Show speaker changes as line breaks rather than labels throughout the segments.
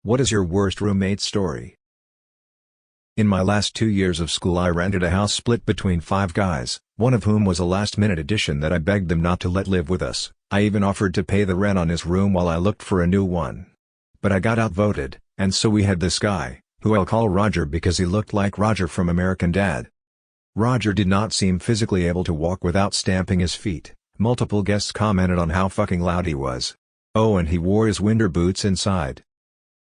What is your worst roommate story? In my last 2 years of school I rented a house split between 5 guys, one of whom was a last-minute addition that I begged them not to let live with us. I even offered to pay the rent on his room while I looked for a new one. But I got outvoted, and so we had this guy, who I'll call Roger because he looked like Roger from American Dad. Roger did not seem physically able to walk without stamping his feet. Multiple guests commented on how fucking loud he was. Oh, and he wore his winter boots inside.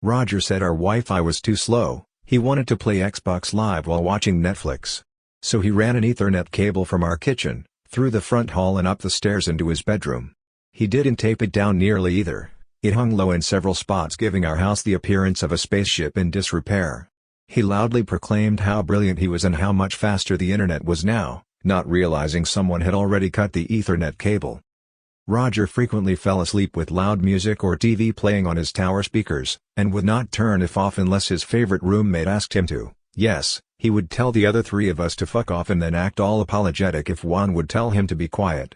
Roger said our Wi-Fi was too slow. He wanted to play Xbox Live while watching Netflix. So he ran an Ethernet cable from our kitchen, through the front hall and up the stairs into his bedroom. He didn't tape it down nearly either. It hung low in several spots, giving our house the appearance of a spaceship in disrepair. He loudly proclaimed how brilliant he was and how much faster the internet was now, not realizing someone had already cut the Ethernet cable. Roger frequently fell asleep with loud music or TV playing on his tower speakers, and would not turn it off unless his favorite roommate asked him to. Yes, he would tell the other 3 of us to fuck off and then act all apologetic if one would tell him to be quiet.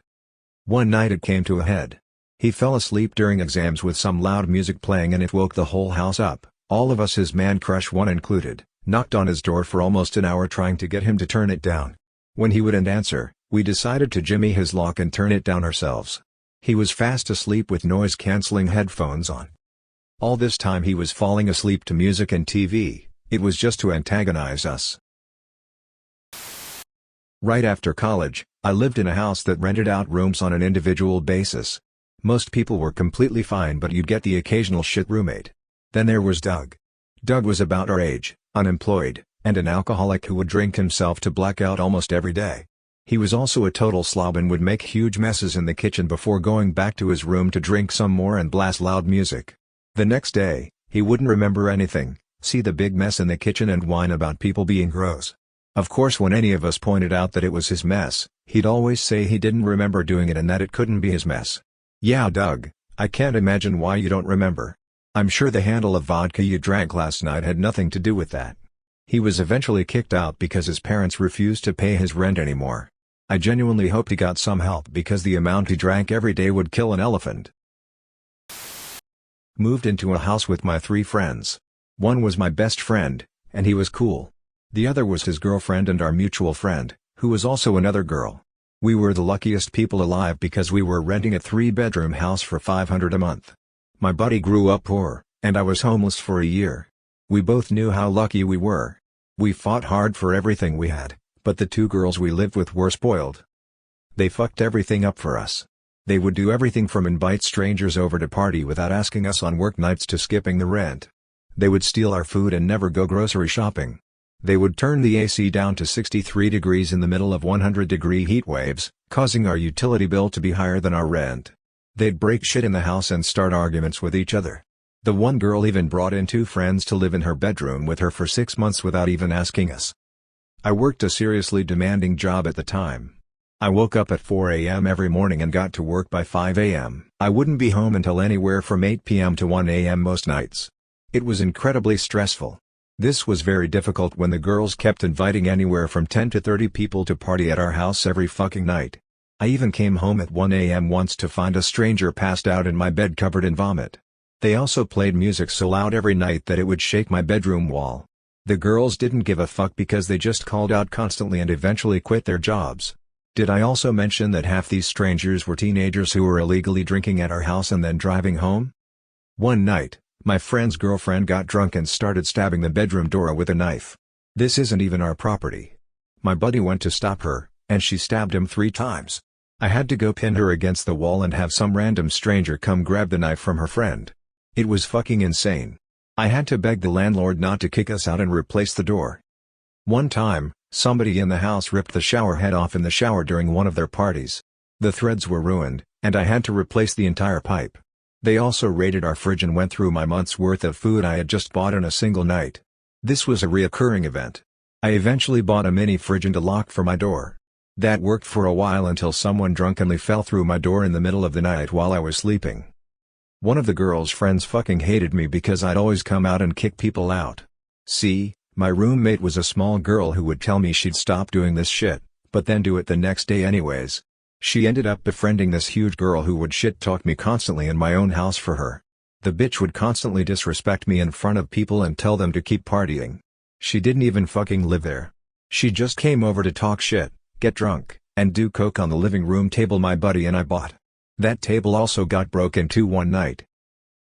One night it came to a head. He fell asleep during exams with some loud music playing and it woke the whole house up. All of us, his man crush one included, knocked on his door for almost an hour trying to get him to turn it down. When he wouldn't answer, we decided to jimmy his lock and turn it down ourselves. He was fast asleep with noise-canceling headphones on. All this time he was falling asleep to music and TV. It was just to antagonize us. Right after college, I lived in a house that rented out rooms on an individual basis. Most people were completely fine, but you'd get the occasional shit roommate. Then there was Doug. Doug was about our age, unemployed, and an alcoholic who would drink himself to blackout almost every day. He was also a total slob and would make huge messes in the kitchen before going back to his room to drink some more and blast loud music. The next day, he wouldn't remember anything, see the big mess in the kitchen and whine about people being gross. Of course, when any of us pointed out that it was his mess, he'd always say he didn't remember doing it and that it couldn't be his mess. Yeah, Doug, I can't imagine why you don't remember. I'm sure the handle of vodka you drank last night had nothing to do with that. He was eventually kicked out because his parents refused to pay his rent anymore. I genuinely hoped he got some help because the amount he drank every day would kill an elephant. Moved into a house with my 3 friends. One was my best friend, and he was cool. The other was his girlfriend and our mutual friend, who was also another girl. We were the luckiest people alive because we were renting a 3-bedroom house for $500 a month. My buddy grew up poor, and I was homeless for a year. We both knew how lucky we were. We fought hard for everything we had. But the 2 girls we lived with were spoiled. They fucked everything up for us. They would do everything from invite strangers over to party without asking us on work nights to skipping the rent. They would steal our food and never go grocery shopping. They would turn the AC down to 63 degrees in the middle of 100-degree heat waves, causing our utility bill to be higher than our rent. They'd break shit in the house and start arguments with each other. The one girl even brought in 2 friends to live in her bedroom with her for 6 months without even asking us. I worked a seriously demanding job at the time. I woke up at 4 a.m. every morning and got to work by 5 a.m. I wouldn't be home until anywhere from 8 p.m. to 1 a.m. most nights. It was incredibly stressful. This was very difficult when the girls kept inviting anywhere from 10 to 30 people to party at our house every fucking night. I even came home at 1 a.m. once to find a stranger passed out in my bed covered in vomit. They also played music so loud every night that it would shake my bedroom wall. The girls didn't give a fuck because they just called out constantly and eventually quit their jobs. Did I also mention that half these strangers were teenagers who were illegally drinking at our house and then driving home? One night, my friend's girlfriend got drunk and started stabbing the bedroom door with a knife. This isn't even our property. My buddy went to stop her, and she stabbed him 3 times. I had to go pin her against the wall and have some random stranger come grab the knife from her friend. It was fucking insane. I had to beg the landlord not to kick us out and replace the door. One time, somebody in the house ripped the shower head off in the shower during one of their parties. The threads were ruined, and I had to replace the entire pipe. They also raided our fridge and went through my month's worth of food I had just bought in a single night. This was a reoccurring event. I eventually bought a mini fridge and a lock for my door. That worked for a while until someone drunkenly fell through my door in the middle of the night while I was sleeping. One of the girl's friends fucking hated me because I'd always come out and kick people out. See, my roommate was a small girl who would tell me she'd stop doing this shit, but then do it the next day anyways. She ended up befriending this huge girl who would shit-talk me constantly in my own house for her. The bitch would constantly disrespect me in front of people and tell them to keep partying. She didn't even fucking live there. She just came over to talk shit, get drunk, and do coke on the living room table my buddy and I bought. That table also got broken into one night.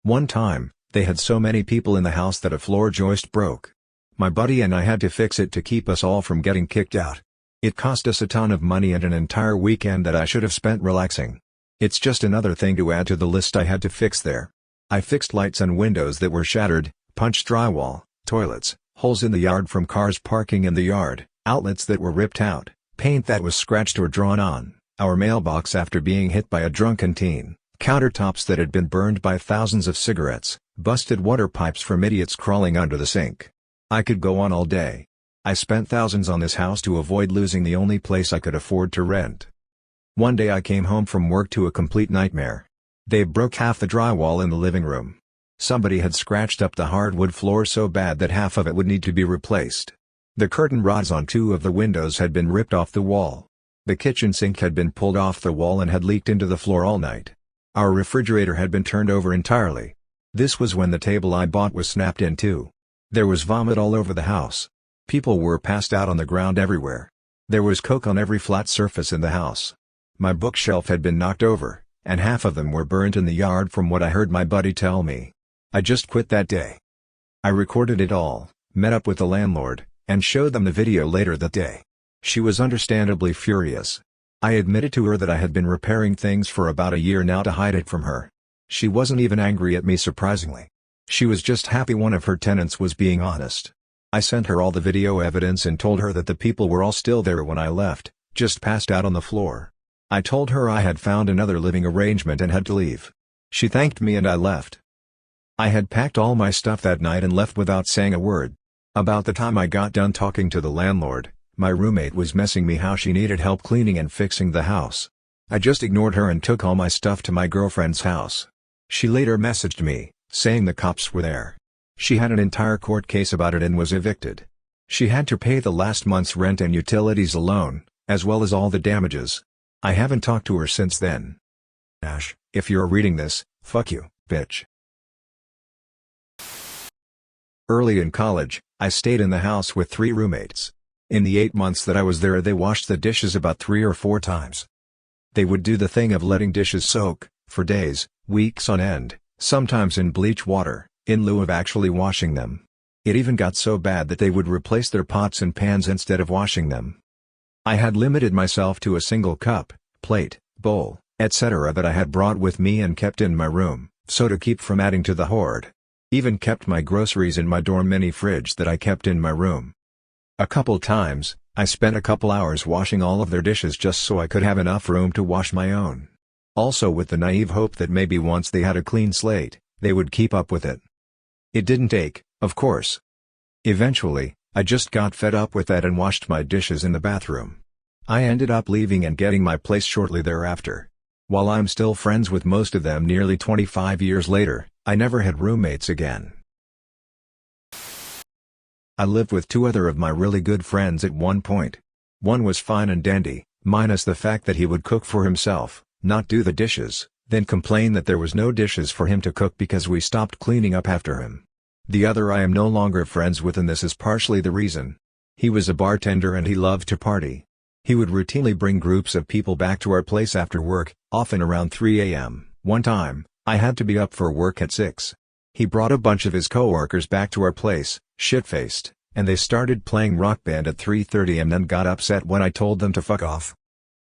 One time, they had so many people in the house that a floor joist broke. My buddy and I had to fix it to keep us all from getting kicked out. It cost us a ton of money and an entire weekend that I should have spent relaxing. It's just another thing to add to the list I had to fix there. I fixed lights and windows that were shattered, punched drywall, toilets, holes in the yard from cars parking in the yard, outlets that were ripped out, paint that was scratched or drawn on, our mailbox after being hit by a drunken teen, countertops that had been burned by thousands of cigarettes, busted water pipes from idiots crawling under the sink. I could go on all day. I spent thousands on this house to avoid losing the only place I could afford to rent. One day I came home from work to a complete nightmare. They broke half the drywall in the living room. Somebody had scratched up the hardwood floor so bad that half of it would need to be replaced. The curtain rods on 2 of the windows had been ripped off the wall. The kitchen sink had been pulled off the wall and had leaked into the floor all night. Our refrigerator had been turned over entirely. This was when the table I bought was snapped in two. There was vomit all over the house. People were passed out on the ground everywhere. There was coke on every flat surface in the house. My bookshelf had been knocked over, and half of them were burnt in the yard from what I heard my buddy tell me. I just quit that day. I recorded it all, met up with the landlord, and showed them the video later that day. She was understandably furious. I admitted to her that I had been repairing things for about a year now to hide it from her. She wasn't even angry at me surprisingly. She was just happy one of her tenants was being honest. I sent her all the video evidence and told her that the people were all still there when I left, just passed out on the floor. I told her I had found another living arrangement and had to leave. She thanked me and I left. I had packed all my stuff that night and left without saying a word. About the time I got done talking to the landlord, my roommate was messing me how she needed help cleaning and fixing the house. I just ignored her and took all my stuff to my girlfriend's house. She later messaged me, saying the cops were there. She had an entire court case about it and was evicted. She had to pay the last month's rent and utilities alone, as well as all the damages. I haven't talked to her since then. Ash, if you're reading this, fuck you, bitch. Early in college, I stayed in the house with 3 roommates. In the 8 months that I was there they washed the dishes about 3 or 4 times. They would do the thing of letting dishes soak, for days, weeks on end, sometimes in bleach water, in lieu of actually washing them. It even got so bad that they would replace their pots and pans instead of washing them. I had limited myself to a single cup, plate, bowl, etc. that I had brought with me and kept in my room, so to keep from adding to the hoard. Even kept my groceries in my dorm mini fridge that I kept in my room. A couple times, I spent a couple hours washing all of their dishes just so I could have enough room to wash my own. Also with the naive hope that maybe once they had a clean slate, they would keep up with it. It didn't take, of course. Eventually, I just got fed up with that and washed my dishes in the bathroom. I ended up leaving and getting my place shortly thereafter. While I'm still friends with most of them nearly 25 years later, I never had roommates again. I lived with 2 other of my really good friends at one point. One was fine and dandy, minus the fact that he would cook for himself, not do the dishes, then complain that there was no dishes for him to cook because we stopped cleaning up after him. The other I am no longer friends with and this is partially the reason. He was a bartender and he loved to party. He would routinely bring groups of people back to our place after work, often around 3 a.m. One time, I had to be up for work at 6. He brought a bunch of his coworkers back to our place, shit-faced, and they started playing Rock Band at 3:30 and then got upset when I told them to fuck off.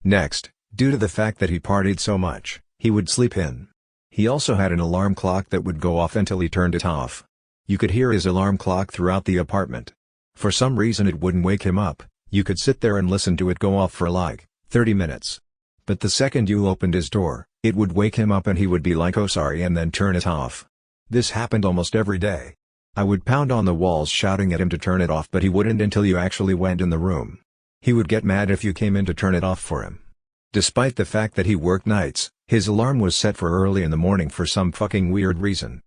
Next, due to the fact that he partied so much, he would sleep in. He also had an alarm clock that would go off until he turned it off. You could hear his alarm clock throughout the apartment. For some reason it wouldn't wake him up, you could sit there and listen to it go off for like 30 minutes. But the second you opened his door, it would wake him up and he would be like oh sorry and then turn it off. This happened almost every day. I would pound on the walls shouting at him to turn it off but he wouldn't until you actually went in the room. He would get mad if you came in to turn it off for him. Despite the fact that he worked nights, his alarm was set for early in the morning for some fucking weird reason.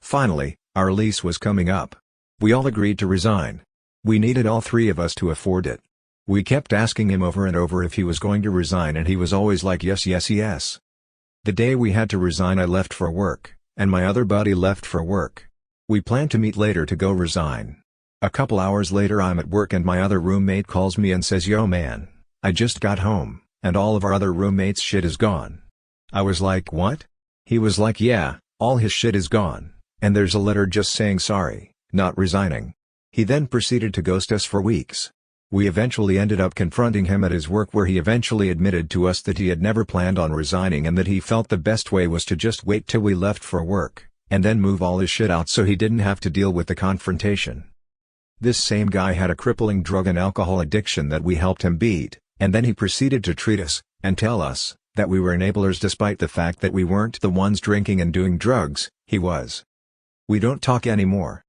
Finally, our lease was coming up. We all agreed to resign. We needed all 3 of us to afford it. We kept asking him over and over if he was going to resign and he was always like yes yes yes. The day we had to resign I left for work, and my other buddy left for work. We planned to meet later to go resign. A couple hours later I'm at work and my other roommate calls me and says, "Yo man, I just got home, and all of our other roommates' shit is gone." I was like, "What?" He was like, "Yeah, all his shit is gone, and there's a letter just saying sorry, not resigning." He then proceeded to ghost us for weeks. We eventually ended up confronting him at his work, where he eventually admitted to us that he had never planned on resigning and that he felt the best way was to just wait till we left for work, and then move all his shit out so he didn't have to deal with the confrontation. This same guy had a crippling drug and alcohol addiction that we helped him beat, and then he proceeded to treat us, and tell us, that we were enablers despite the fact that we weren't the ones drinking and doing drugs, he was. We don't talk anymore.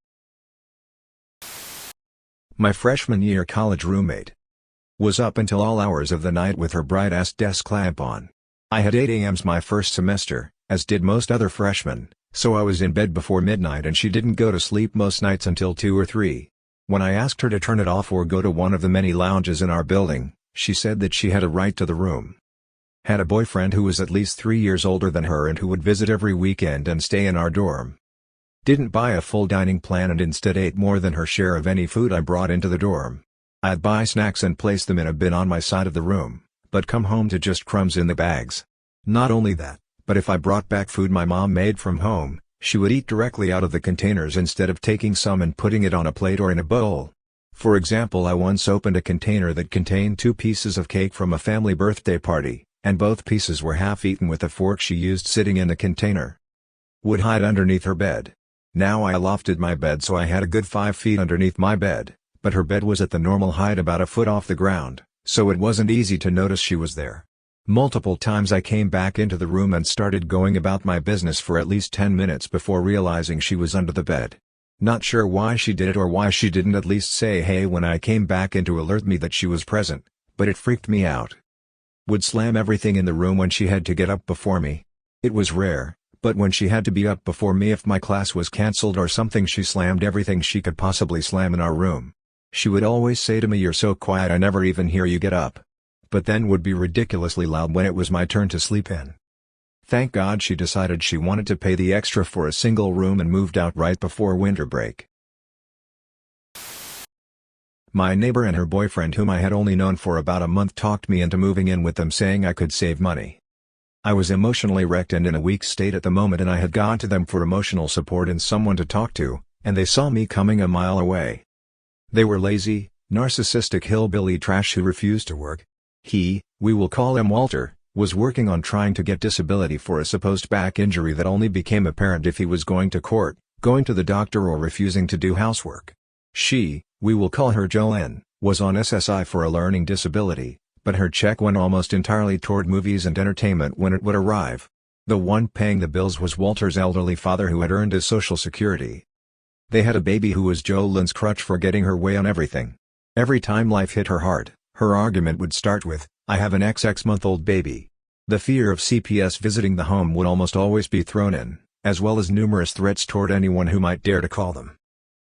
My freshman year college roommate was up until all hours of the night with her bright-ass desk lamp on. I had 8 a.m.s my first semester, as did most other freshmen, so I was in bed before midnight and she didn't go to sleep most nights until 2 or 3. When I asked her to turn it off or go to one of the many lounges in our building, she said that she had a right to the room. Had a boyfriend who was at least 3 years older than her and who would visit every weekend and stay in our dorm. Didn't buy a full dining plan and instead ate more than her share of any food I brought into the dorm. I'd buy snacks and place them in a bin on my side of the room, but come home to just crumbs in the bags. Not only that, but if I brought back food my mom made from home, she would eat directly out of the containers instead of taking some and putting it on a plate or in a bowl. For example, I once opened a container that contained 2 pieces of cake from a family birthday party, and both pieces were half-eaten with a fork she used sitting in the container. Would hide underneath her bed. Now I lofted my bed so I had a good 5 feet underneath my bed, but her bed was at the normal height about a foot off the ground, so it wasn't easy to notice she was there. Multiple times I came back into the room and started going about my business for at least 10 minutes before realizing she was under the bed. Not sure why she did it or why she didn't at least say hey when I came back in to alert me that she was present, but it freaked me out. Would slam everything in the room when she had to get up before me. It was rare, but when she had to be up before me if my class was cancelled or something, she slammed everything she could possibly slam in our room. She would always say to me, "You're so quiet I never even hear you get up." But then would be ridiculously loud when it was my turn to sleep in. Thank God she decided she wanted to pay the extra for a single room and moved out right before winter break. My neighbor and her boyfriend, whom I had only known for about a month, talked me into moving in with them, saying I could save money. I was emotionally wrecked and in a weak state at the moment, and I had gone to them for emotional support and someone to talk to, and they saw me coming a mile away. They were lazy, narcissistic hillbilly trash who refused to work. He, we will call him Walter, was working on trying to get disability for a supposed back injury that only became apparent if he was going to court, going to the doctor, or refusing to do housework. She, we will call her Jolene, was on SSI for a learning disability, but her check went almost entirely toward movies and entertainment when it would arrive. The one paying the bills was Walter's elderly father, who had earned his Social Security. They had a baby who was Jolene's crutch for getting her way on everything. Every time life hit her hard, her argument would start with, "I have an XX-month-old baby." The fear of CPS visiting the home would almost always be thrown in, as well as numerous threats toward anyone who might dare to call them.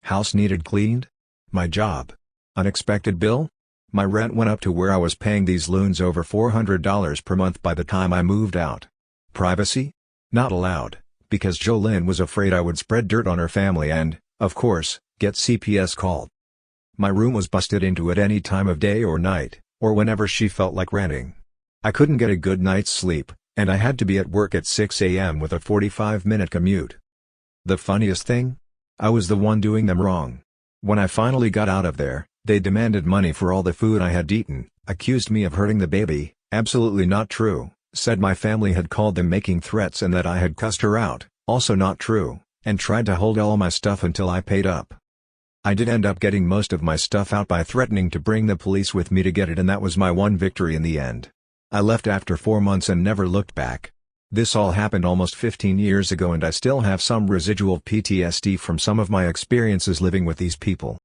House needed cleaned? My job. Unexpected bill? My rent went up to where I was paying these loons over $400 per month by the time I moved out. Privacy? Not allowed, because Jolene was afraid I would spread dirt on her family and, of course, get CPS called. My room was busted into at any time of day or night, or whenever she felt like ranting. I couldn't get a good night's sleep, and I had to be at work at 6 a.m. with a 45-minute commute. The funniest thing? I was the one doing them wrong. When I finally got out of there, they demanded money for all the food I had eaten, accused me of hurting the baby, absolutely not true, said my family had called them making threats and that I had cussed her out, also not true, and tried to hold all my stuff until I paid up. I did end up getting most of my stuff out by threatening to bring the police with me to get it, and that was my one victory in the end. I left after 4 months and never looked back. This all happened almost 15 years ago, and I still have some residual PTSD from some of my experiences living with these people.